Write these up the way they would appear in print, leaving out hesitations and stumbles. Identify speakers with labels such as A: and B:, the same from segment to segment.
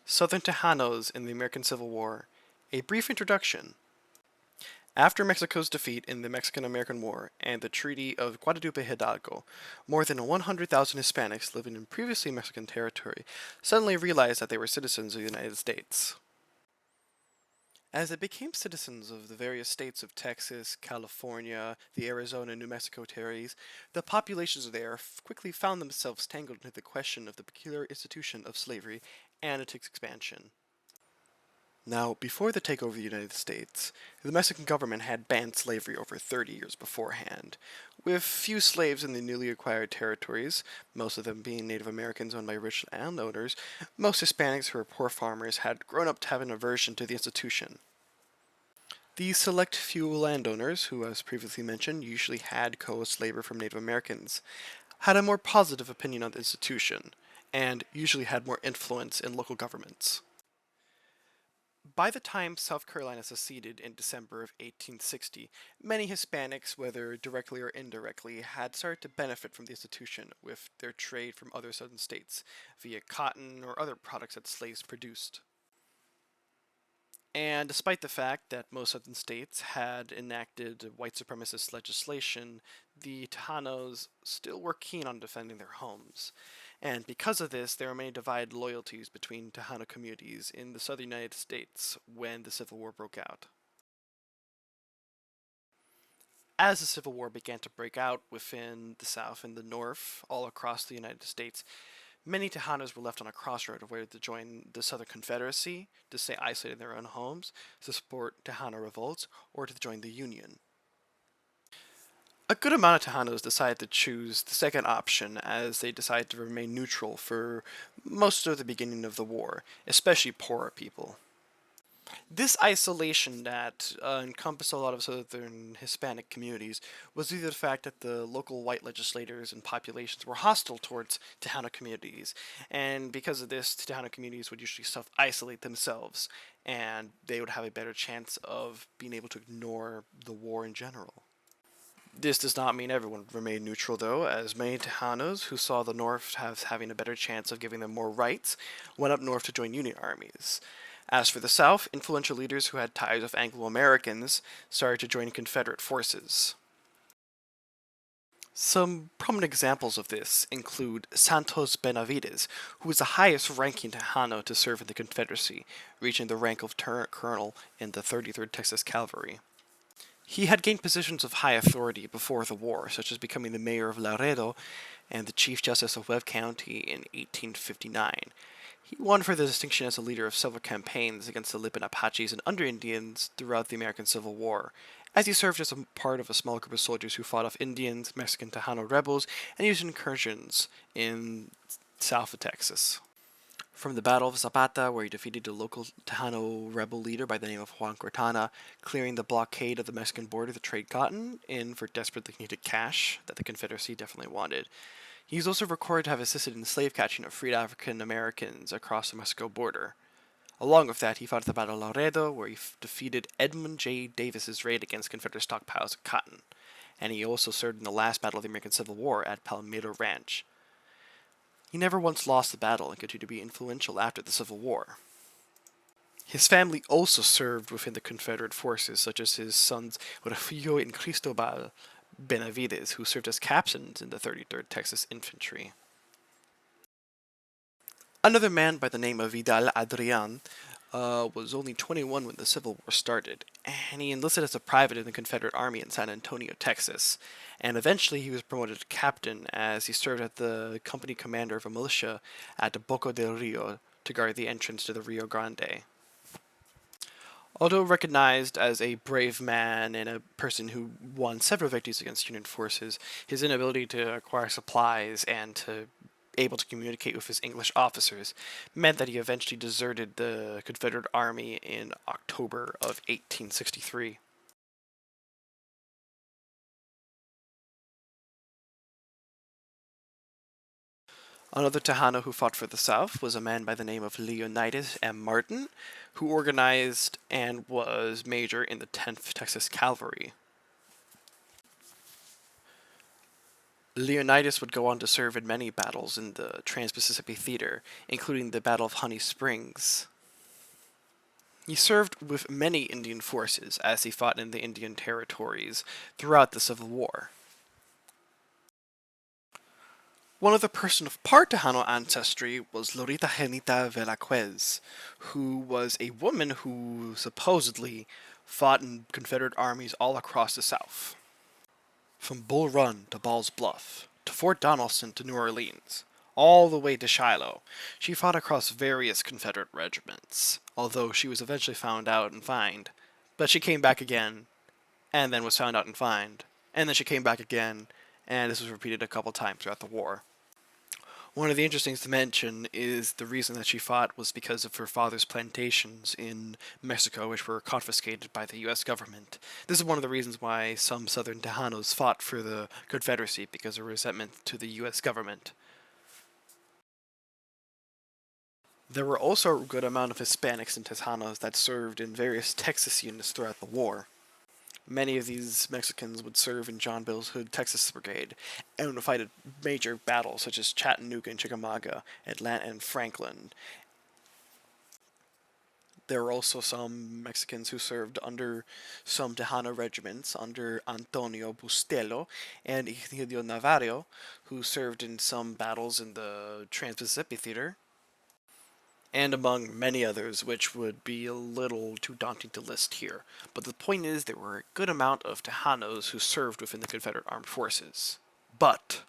A: Southern Tejanos in the American Civil War. A brief introduction. After Mexico's defeat in the Mexican-American War and the Treaty of Guadalupe Hidalgo, more than 100,000 Hispanics living in previously Mexican territory suddenly realized that they were citizens of the United States. As they became citizens of the various states of Texas, California, the Arizona and New Mexico territories, the populations there quickly found themselves tangled into the question of the peculiar institution of slavery and its expansion. Now, before the takeover of the United States, the Mexican government had banned slavery over 30 years beforehand, with few slaves in the newly acquired territories, most of them being Native Americans owned by rich landowners. Most Hispanics who were poor farmers had grown up to have an aversion to the institution. These select few landowners, who as previously mentioned usually had coerced labor from Native Americans, had a more positive opinion on the institution, and usually had more influence in local governments. By the time South Carolina seceded in December of 1860, many Hispanics, whether directly or indirectly, had started to benefit from the institution with their trade from other southern states via cotton or other products that slaves produced. And despite the fact that most southern states had enacted white supremacist legislation, the Tejanos still were keen on defending their homes. And because of this, there were many divided loyalties between Tejano communities in the southern United States when the Civil War broke out. As the Civil War began to break out within the South and the North, all across the United States, many Tejanos were left on a crossroad of whether to join the Southern Confederacy, to stay isolated in their own homes, to support Tejano revolts, or to join the Union. A good amount of Tejanos decided to choose the second option as they decided to remain neutral for most of the beginning of the war, especially poorer people. This isolation that encompassed a lot of southern Hispanic communities was due to the fact that the local white legislators and populations were hostile towards Tejano communities, and because of this, Tejano communities would usually self-isolate themselves, and they would have a better chance of being able to ignore the war in general. This does not mean everyone remained neutral, though, as many Tejanos who saw the North as having a better chance of giving them more rights went up north to join Union armies. As for the South, influential leaders who had ties with Anglo-Americans started to join Confederate forces. Some prominent examples of this include Santos Benavides, who was the highest ranking Tejano to serve in the Confederacy, reaching the rank of lieutenant colonel in the 33rd Texas Cavalry. He had gained positions of high authority before the war, such as becoming the mayor of Laredo and the Chief Justice of Webb County in 1859. He won for the distinction as a leader of several campaigns against the Lipan Apaches and Under Indians throughout the American Civil War, as he served as a part of a small group of soldiers who fought off Indians, Mexican Tejano rebels, and used incursions in south of Texas. From the Battle of Zapata, where he defeated a local Tejano rebel leader by the name of Juan Cortana, clearing the blockade of the Mexican border to trade cotton in for desperately needed cash that the Confederacy definitely wanted. He is also recorded to have assisted in the slave catching of freed African Americans across the Mexico border. Along with that, he fought at the Battle of Laredo, where he defeated Edmund J. Davis's raid against Confederate stockpiles of cotton. And he also served in the last battle of the American Civil War at Palmiro Ranch. He never once lost the battle and continued to be influential after the Civil War. His family also served within the Confederate forces, such as his sons Refugio and Cristobal Benavides, who served as captains in the 33rd Texas Infantry. Another man by the name of Vidal Adrian was only 21 when the Civil War started, and he enlisted as a private in the Confederate Army in San Antonio, Texas, and eventually he was promoted to captain as he served as the company commander of a militia at Boca del Rio to guard the entrance to the Rio Grande. Although recognized as a brave man and a person who won several victories against Union forces, his inability to acquire supplies and to able to communicate with his English officers meant that he eventually deserted the Confederate Army in October of 1863. Another Tejano who fought for the South was a man by the name of Leonidas M. Martin, who organized and was major in the 10th Texas Cavalry. Leonidas would go on to serve in many battles in the Trans-Mississippi Theater, including the Battle of Honey Springs. He served with many Indian forces as he fought in the Indian territories throughout the Civil War. One other person of part Tejano ancestry was Lorita Genita Velazquez, who was a woman who supposedly fought in Confederate armies all across the South. From Bull Run to Ball's Bluff, to Fort Donelson to New Orleans, all the way to Shiloh, she fought across various Confederate regiments, although she was eventually found out and fined. But she came back again, and then was found out and fined, and then she came back again, and this was repeated a couple times throughout the war. One of the interesting things to mention is the reason that she fought was because of her father's plantations in Mexico, which were confiscated by the U.S. government. This is one of the reasons why some Southern Tejanos fought for the Confederacy, because of resentment to the U.S. government. There were also a good amount of Hispanics and Tejanos that served in various Texas units throughout the war. Many of these Mexicans would serve in John Bill's Hood Texas Brigade and would fight at major battles such as Chattanooga and Chickamauga, Atlanta and Franklin. There were also some Mexicans who served under some Tejano regiments under Antonio Bustelo and Egidio Navarro, who served in some battles in the Trans-Mississippi Theater, and among many others, which would be a little too daunting to list here. But the point is, there were a good amount of Tejanos who served within the Confederate Armed Forces. But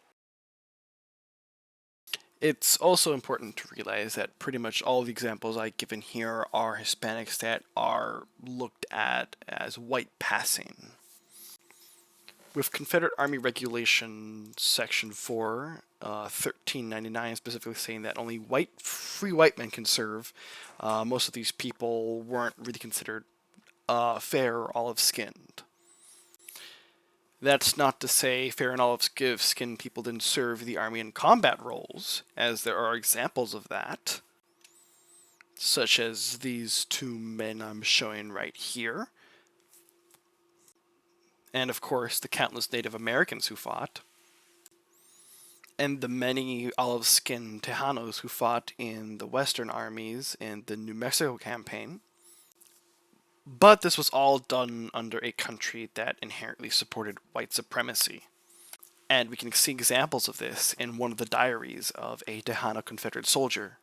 A: it's also important to realize that pretty much all the examples I've given here are Hispanics that are looked at as white passing. With Confederate Army Regulation Section 4, 1399, specifically saying that only free white men can serve, most of these people weren't really considered fair or olive-skinned. That's not to say fair and olive-skinned people didn't serve the army in combat roles, as there are examples of that, such as these two men I'm showing right here, and of course the countless Native Americans who fought, and the many olive-skinned Tejanos who fought in the Western armies in the New Mexico campaign. But this was all done under a country that inherently supported white supremacy. And we can see examples of this in one of the diaries of a Tejano Confederate soldier.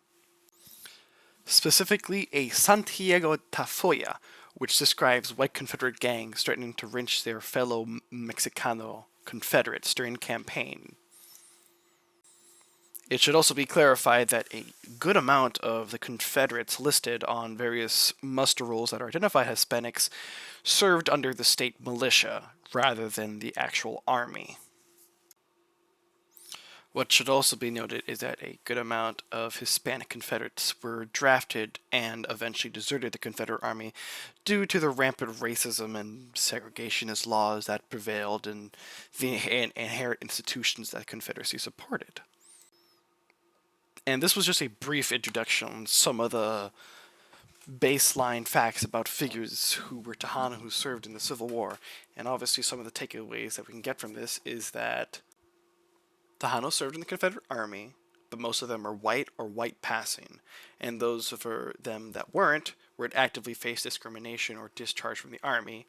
A: Specifically, a Santiago Tafoya, which describes white Confederate gangs threatening to lynch their fellow Mexicano Confederates during campaign. It should also be clarified that a good amount of the Confederates listed on various muster rolls that are identified as Hispanics served under the state militia rather than the actual army. What should also be noted is that a good amount of Hispanic Confederates were drafted and eventually deserted the Confederate Army due to the rampant racism and segregationist laws that prevailed in the inherent institutions that the Confederacy supported. And this was just a brief introduction on some of the baseline facts about figures who were Tejano who served in the Civil War. And obviously some of the takeaways that we can get from this is that Tejano served in the Confederate Army, but most of them are white or white passing, and those of them that weren't would actively face discrimination or discharge from the Army,